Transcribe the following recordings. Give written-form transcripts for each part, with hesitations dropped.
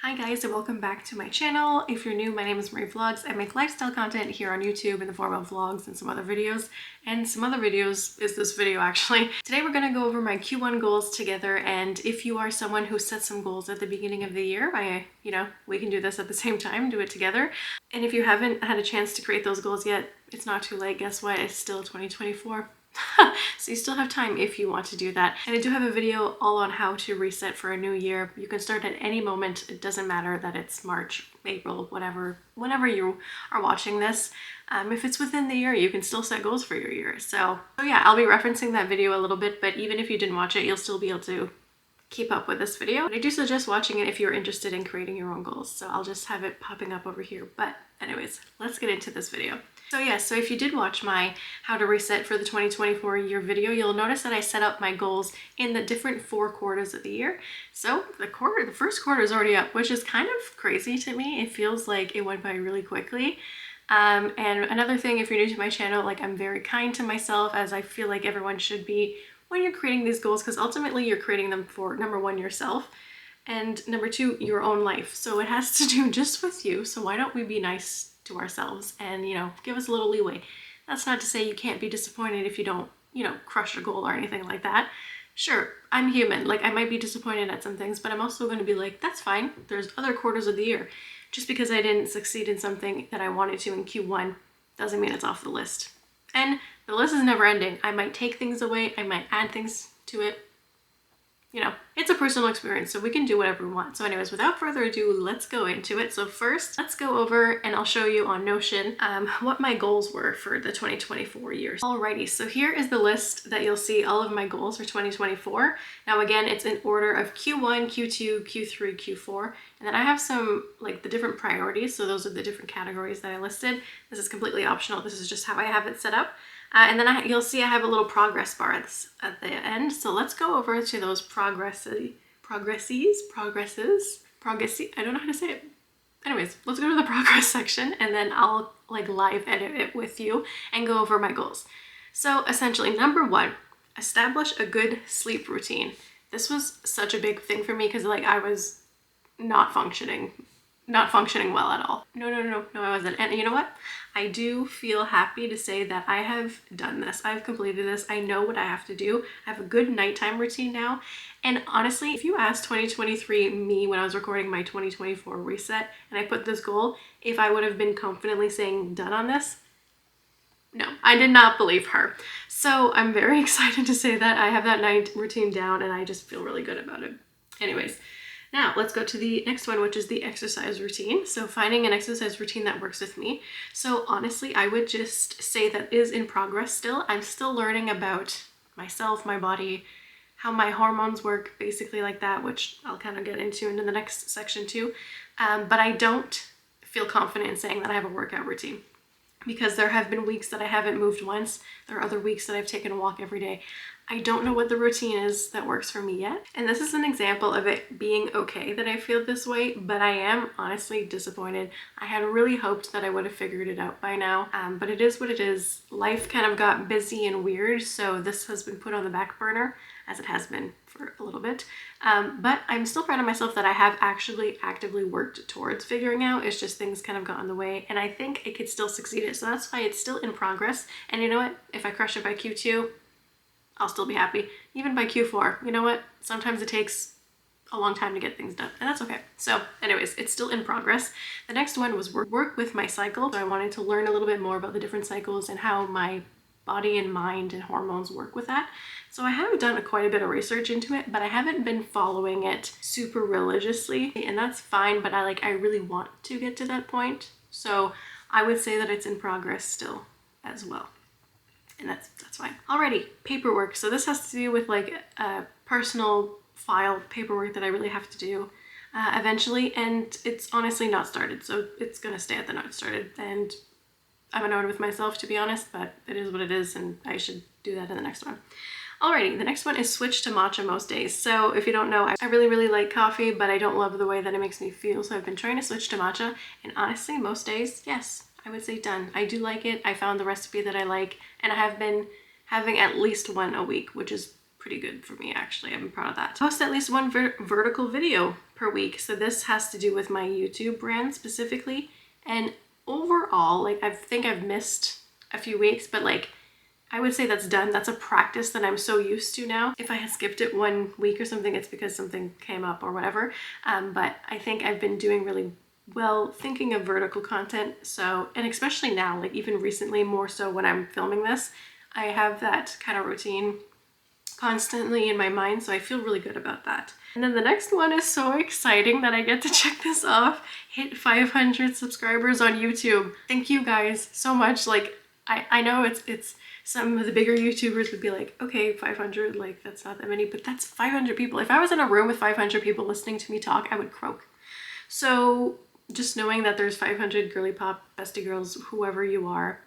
Hi guys, and welcome back to my channel. If you're new, my name is Marie Vlogs. I make lifestyle content here on YouTube in the form of vlogs and some other videos. And some other videos is this video actually. Today we're going to go over my Q1 goals together, and if you are someone who sets some goals at the beginning of the year, we can do this at the same time, do it together. And if you haven't had a chance to create those goals yet, it's not too late. Guess what? It's still 2024. So you still have time if you want to do that. And I do have a video all on how to reset for a new year. You can start at any moment. It doesn't matter that it's March, April, whenever you are watching this. If it's within the year, you can still set goals for your year. So yeah, I'll be referencing that video a little bit, but even if you didn't watch it, you'll still be able to keep up with this video. But I do suggest watching it if you're interested in creating your own goals. So I'll just have it popping up over here. But anyways, let's get into this video. So if you did watch my how to reset for the 2024 year video, you'll notice that I set up my goals in the different 4 quarters of the year. So the first quarter is already up, which is kind of crazy to me. It feels like it went by really quickly. And another thing, if you're new to my channel, like, I'm very kind to myself, as I feel like everyone should be when you're creating these goals, because ultimately you're creating them for, number one, yourself, and number two, your own life. So it has to do just with you. So why don't we be nice to ourselves and, give us a little leeway. That's not to say you can't be disappointed if you don't, crush a goal or anything like that. Sure, I'm human. Like, I might be disappointed at some things, but I'm also going to be like, that's fine. There's other quarters of the year. Just because I didn't succeed in something that I wanted to in Q1 doesn't mean it's off the list. And the list is never ending. I might take things away. I might add things to it. It's a personal experience, so we can do whatever we want. So anyways, without further ado, let's go into it. So first, let's go over and I'll show you on Notion what my goals were for the 2024 year. Alrighty, so here is the list that you'll see all of my goals for 2024. Now again, it's in order of Q1, Q2, Q3, Q4, and then I have some, like, the different priorities. So those are the different categories that I listed. This is completely optional. This is just how I have it set up. And then you'll see I have a little progress bar at the end. So let's go over to those progresses. I don't know how to say it. Anyways, let's go to the progress section, and then I'll live edit it with you and go over my goals. So essentially, number one, establish a good sleep routine. This was such a big thing for me because I was not functioning well at all. No, I wasn't. And you know what? I do feel happy to say that I have done this. I've completed this. I know what I have to do. I have a good nighttime routine now. And honestly, if you asked 2023 me when I was recording my 2024 reset and I put this goal, if I would have been confidently saying done on this, no, I did not believe her. So I'm very excited to say that I have that night routine down, and I just feel really good about it. Anyways, now let's go to the next one, which is the exercise routine. So finding an exercise routine that works with me. So honestly, I would just say that is in progress still. I'm still learning about myself, my body, how my hormones work, basically like that, which I'll kind of get into in the next section too. But I don't feel confident in saying that I have a workout routine, because there have been weeks that I haven't moved once. There are other weeks that I've taken a walk every day. I don't know what the routine is that works for me yet. And this is an example of it being okay that I feel this way, but I am honestly disappointed. I had really hoped that I would have figured it out by now, but it is what it is. Life kind of got busy and weird, so this has been put on the back burner, as it has been for a little bit. But I'm still proud of myself that I have actually actively worked towards figuring out. It's just things kind of got in the way, and I think I could still succeed at it. So that's why it's still in progress. And you know what? If I crush it by Q2, I'll still be happy. Even by Q4, you know what? Sometimes it takes a long time to get things done, and that's okay. So anyways, it's still in progress. The next one was work with my cycle. So I wanted to learn a little bit more about the different cycles and how my body and mind and hormones work with that. So I have done quite a bit of research into it, but I haven't been following it super religiously, and that's fine, but I really want to get to that point. So I would say that it's in progress still as well. And that's fine. Alrighty, paperwork. So this has to do with a personal file paperwork that I really have to do eventually, and it's honestly not started, so it's gonna stay at the not started. And I'm annoyed with myself, to be honest, but it is what it is, and I should do that in the next one. Alrighty, the next one is switch to matcha most days. So if you don't know, I really like coffee, but I don't love the way that it makes me feel, so I've been trying to switch to matcha, and honestly, most days, yes, I would say done. I do like it. I found the recipe that I like, and I have been having at least one a week, which is pretty good for me, actually. I'm proud of that. Post at least one vertical video per week. So this has to do with my YouTube brand specifically. And overall, like I think I've missed a few weeks, but like I would say that's done. That's a practice that I'm so used to now. If I had skipped it 1 week or something, it's because something came up or whatever. But I think I've been doing really well thinking of vertical content. So, and especially now, like even recently, more so when I'm filming this, I have that kind of routine constantly in my mind. So I feel really good about that. And then the next one is so exciting that I get to check this off. Hit 500 subscribers on YouTube. Thank you guys so much. Like I know it's some of the bigger YouTubers would be like, okay, 500, like that's not that many, but that's 500 people. If I was in a room with 500 people listening to me talk, I would croak. So just knowing that there's 500 girly pop bestie girls, whoever you are,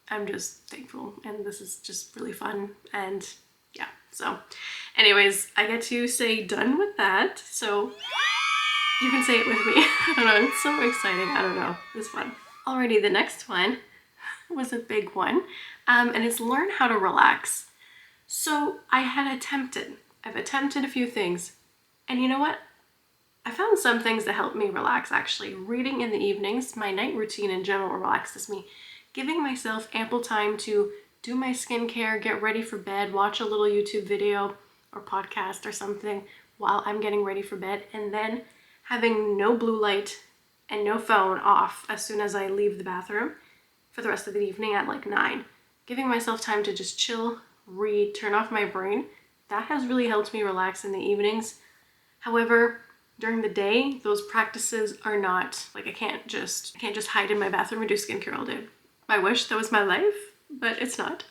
I'm just thankful. And this is just really fun. And yeah, so anyways, I get to say done with that. So you can say it with me. I don't know, it's so exciting. I don't know, it's fun. Alrighty, the next one was a big one. And it's learn how to relax. So I've attempted a few things, and you know what? I found some things that help me relax actually. Reading in the evenings, my night routine in general relaxes me. Giving myself ample time to do my skincare, get ready for bed, watch a little YouTube video or podcast or something while I'm getting ready for bed, and then having no blue light and no phone off as soon as I leave the bathroom for the rest of the evening at like 9. Giving myself time to just chill, read, turn off my brain, that has really helped me relax in the evenings. However, during the day, those practices are not, like I can't just hide in my bathroom and do skincare all day. I wish that was my life, but it's not.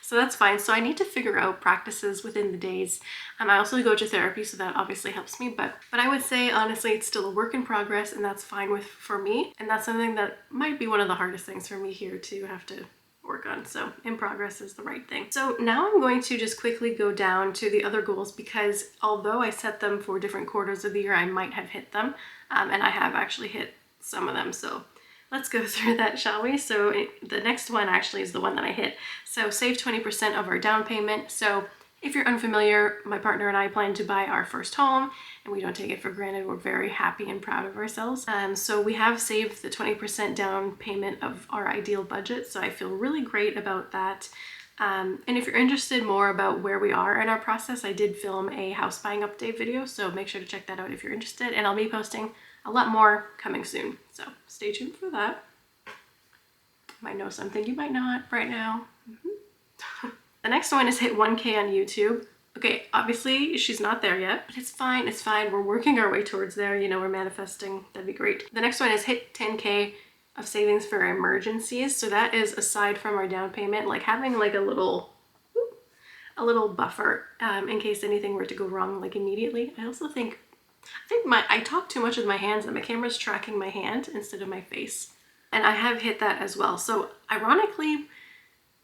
So that's fine. So I need to figure out practices within the days. I also go to therapy, so that obviously helps me, but I would say honestly it's still a work in progress, and that's fine for me. And that's something that might be one of the hardest things for me here to have to work on. So in progress is the right thing. So now I'm going to just quickly go down to the other goals, because although I set them for different quarters of the year, I might have hit them, and I have actually hit some of them. So let's go through that, shall we? So the next one actually is the one that I hit. So save 20% of our down payment. So if you're unfamiliar, my partner and I plan to buy our first home, and we don't take it for granted. We're very happy and proud of ourselves. So we have saved the 20% down payment of our ideal budget. So I feel really great about that. And if you're interested more about where we are in our process, I did film a house buying update video. So make sure to check that out if you're interested, and I'll be posting a lot more coming soon. So stay tuned for that. You might know something, you might not right now. The next one is hit 1K on YouTube. Okay, obviously she's not there yet, but it's fine, it's fine. We're working our way towards there, you know, we're manifesting, that'd be great. The next one is hit 10K of savings for emergencies. So that is aside from our down payment, like having like a little buffer in case anything were to go wrong like immediately. I also think I talk too much with my hands, and my camera's tracking my hand instead of my face. And I have hit that as well. So ironically,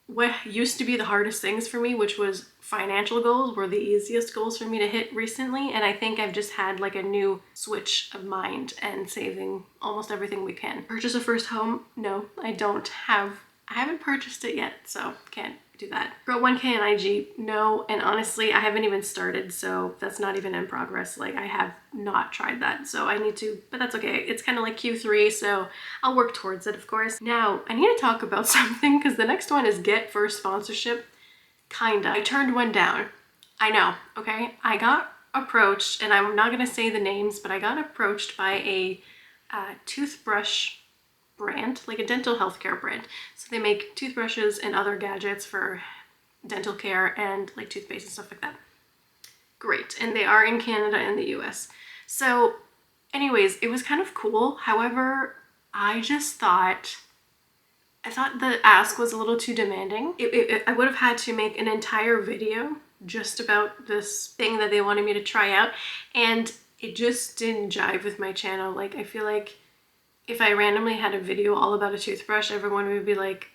what used to be the hardest things for me, which was financial goals, were the easiest goals for me to hit recently. And I think I've just had like a new switch of mind and saving almost everything we can. Purchase a first home? No, I haven't purchased it yet, so can't do that. Grow 1K on IG? No, and honestly, I haven't even started, so that's not even in progress. Like I have not tried that, so I need to, but that's okay. It's kind of like Q3, so I'll work towards it, of course. Now, I need to talk about something, because the next one is get first sponsorship. Kinda. I turned one down. I know, okay? I got approached, and I'm not gonna say the names, but I got approached by a toothbrush brand, like a dental healthcare brand. So they make toothbrushes and other gadgets for dental care and like toothpaste and stuff like that. Great. And they are in Canada and the US. So anyways, it was kind of cool. However, I thought the ask was a little too demanding. I would have had to make an entire video just about this thing that they wanted me to try out, and it just didn't jive with my channel. Like I feel like if I randomly had a video all about a toothbrush, everyone would be like,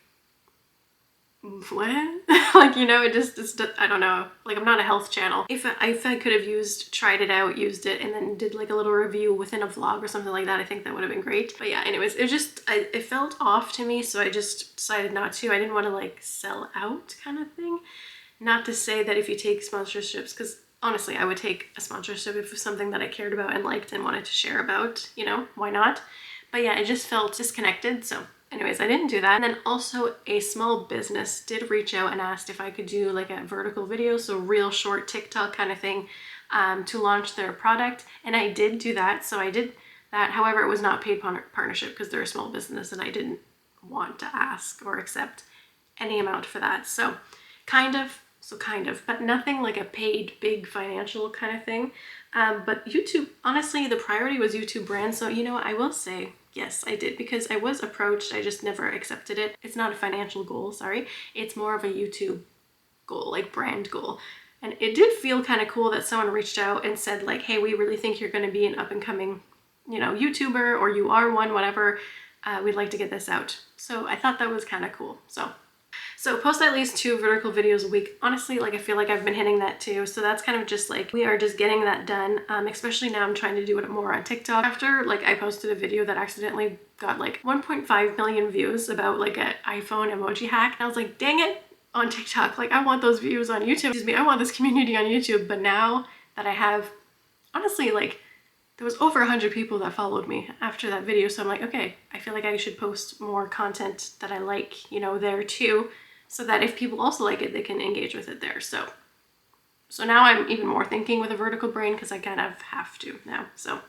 what? Like, you know, I don't know. Like, I'm not a health channel. If I could have tried it out, used it, and then did like a little review within a vlog or something like that, I think that would have been great. But yeah, anyways, it felt off to me, so I just decided not to. I didn't want to like sell out kind of thing. Not to say that if you take sponsorships, because honestly, I would take a sponsorship if it was something that I cared about and liked and wanted to share about, you know, why not? But yeah, it just felt disconnected. So anyways, I didn't do that. And then also a small business did reach out and asked if I could do like a vertical video, so real short TikTok kind of thing, to launch their product. And I did do that. So I did that. However, it was not paid partnership because they're a small business and I didn't want to ask or accept any amount for that. So kind of, but nothing like a paid big financial kind of thing. But YouTube, honestly, the priority was YouTube brand. So, you know, I will say, yes, I did, because I was approached. I just never accepted it. It's not a financial goal, sorry. It's more of a YouTube goal, like brand goal. And it did feel kind of cool that someone reached out and said like, hey, we really think you're going to be an up and coming, you know, YouTuber, or you are one, whatever. We'd like to get this out. So I thought that was kind of cool. So post at least 2 vertical videos a week. Honestly, like I feel like I've been hitting that too. So that's kind of just like, we are just getting that done. Especially now I'm trying to do it more on TikTok. After like I posted a video that accidentally got like 1.5 million views about like an iPhone emoji hack. And I was like, dang it, on TikTok. Like I want those views on YouTube. Excuse me, I want this community on YouTube. But now that I have, honestly, like there was over 100 people that followed me after that video. So I'm like, okay, I feel like I should post more content that I like, you know, there too, so that if people also like it, they can engage with it there. So now I'm even more thinking with a vertical brain because I kind of have to now. So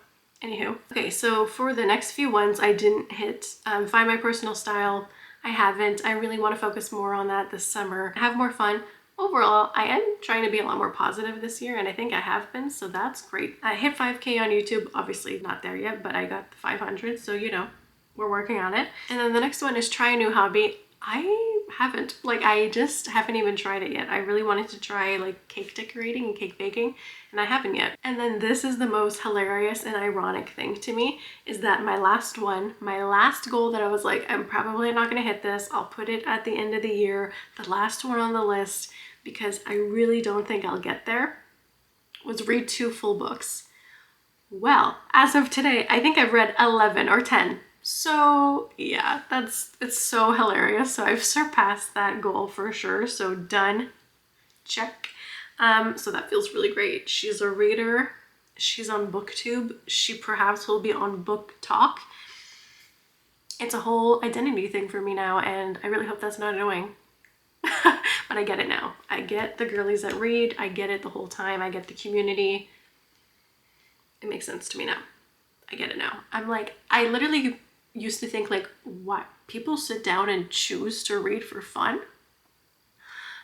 anywho. Okay, so for the next few ones, I didn't hit find my personal style. I haven't. I really want to focus more on that this summer. Have more fun. Overall, I am trying to be a lot more positive this year, and I think I have been, so that's great. I hit 5K on YouTube, obviously not there yet, but I got the 500, so you know, we're working on it. And then the next one is try a new hobby. I haven't. Like, I just haven't even tried it yet. I really wanted to try like cake decorating and cake baking, and I haven't yet. And then this is the most hilarious and ironic thing to me, is that my last goal that I was like, I'm probably not gonna hit this. I'll put it at the end of the year, the last one on the list, because I really don't think I'll get there, was read 2 full books. Well, as of today, I think I've read 11 or 10. So yeah, it's so hilarious. So I've surpassed that goal for sure. So done, check. So that feels really great. She's a reader. She's on BookTube. She perhaps will be on Book Talk. It's a whole identity thing for me now, and I really hope that's not annoying. But I get it now. I get the girlies that read. I get it the whole time. I get the community. It makes sense to me now. I get it now. I'm like, I literally used to think like, what? People sit down and choose to read for fun?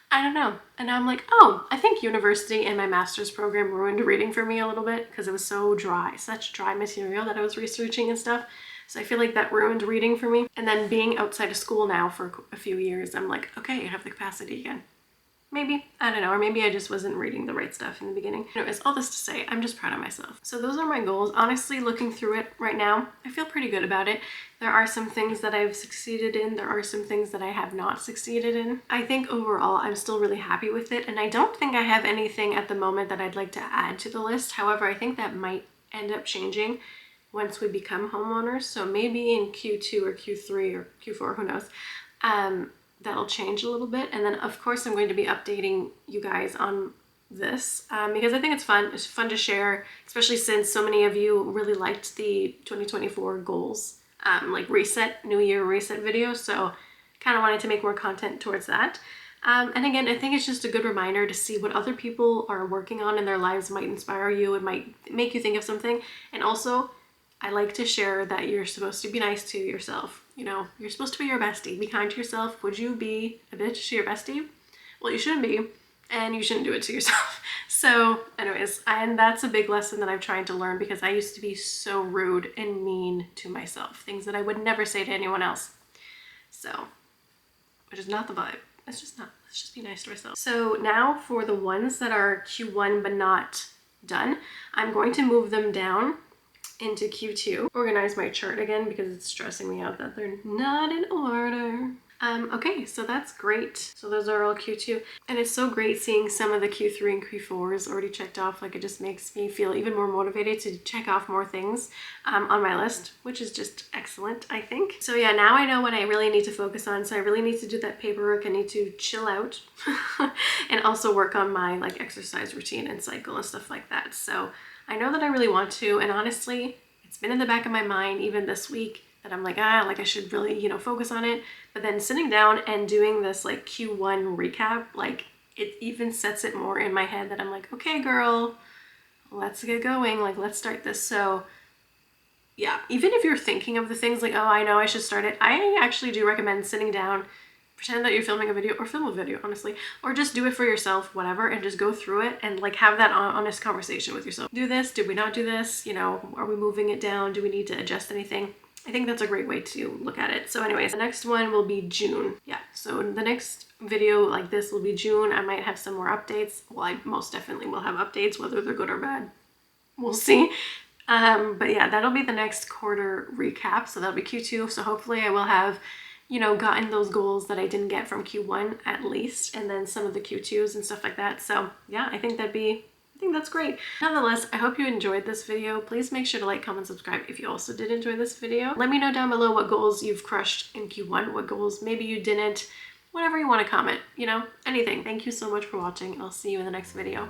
I don't know. And now I'm like, oh, I think university and my master's program ruined reading for me a little bit because it was so dry, such dry material that I was researching and stuff. So I feel like that ruined reading for me. And then being outside of school now for a few years, I'm like, okay, I have the capacity again. Maybe, I don't know, or maybe I just wasn't reading the right stuff in the beginning. Anyways, all this to say, I'm just proud of myself. So those are my goals. Honestly, looking through it right now, I feel pretty good about it. There are some things that I've succeeded in. There are some things that I have not succeeded in. I think overall, I'm still really happy with it. And I don't think I have anything at the moment that I'd like to add to the list. However, I think that might end up changing once we become homeowners. So maybe in Q2 or Q3 or Q4, who knows, that'll change a little bit. And then of course I'm going to be updating you guys on this because I think it's fun. It's fun to share, especially since so many of you really liked the 2024 goals, like New Year reset video. So kind of wanted to make more content towards that. And again, I think it's just a good reminder to see what other people are working on in their lives. Might inspire you. It might make you think of something. And also, I like to share that you're supposed to be nice to yourself. You know, you're supposed to be your bestie. Be kind to yourself. Would you be a bitch to your bestie? Well, you shouldn't be, and you shouldn't do it to yourself. So anyways, and that's a big lesson that I'm trying to learn because I used to be so rude and mean to myself. Things that I would never say to anyone else. So, which is not the vibe. It's just not. Let's just be nice to ourselves. So now for the ones that are Q1 but not done, I'm going to move them down into Q2. Organize my chart again because it's stressing me out that they're not in order. Okay, so that's great. So those are all Q2. And it's so great seeing some of the Q3 and Q4s already checked off. Like, it just makes me feel even more motivated to check off more things on my list, which is just excellent, I think. So yeah, now I know what I really need to focus on. So I really need to do that paperwork. I need to chill out and also work on my like exercise routine and cycle and stuff like that. So I know that I really want to, and honestly, it's been in the back of my mind even this week that I'm like, like I should really, you know, focus on it. But then sitting down and doing this like Q1 recap, like it even sets it more in my head that I'm like, okay, girl, let's get going. Like, let's start this. So yeah, even if you're thinking of the things like, oh, I know I should start it, I actually do recommend sitting down, pretend that you're filming a video, or film a video, honestly, or just do it for yourself, whatever, and just go through it and like have that honest conversation with yourself. Do this, did we not do this? You know, are we moving it down? Do we need to adjust anything? I think that's a great way to look at it. So anyways, the next one will be June. Yeah, so the next video like this will be June. I might have some more updates. Well, I most definitely will have updates, whether they're good or bad. We'll see. But yeah, that'll be the next quarter recap. So that'll be Q2. So hopefully I will have, you know, gotten those goals that I didn't get from Q1 at least, and then some of the Q2s and stuff like that. So yeah, I think that's great. Nonetheless, I hope you enjoyed this video. Please make sure to like, comment, subscribe if you also did enjoy this video. Let me know down below what goals you've crushed in Q1, what goals maybe you didn't, whatever you want to comment, you know, anything. Thank you so much for watching, and I'll see you in the next video.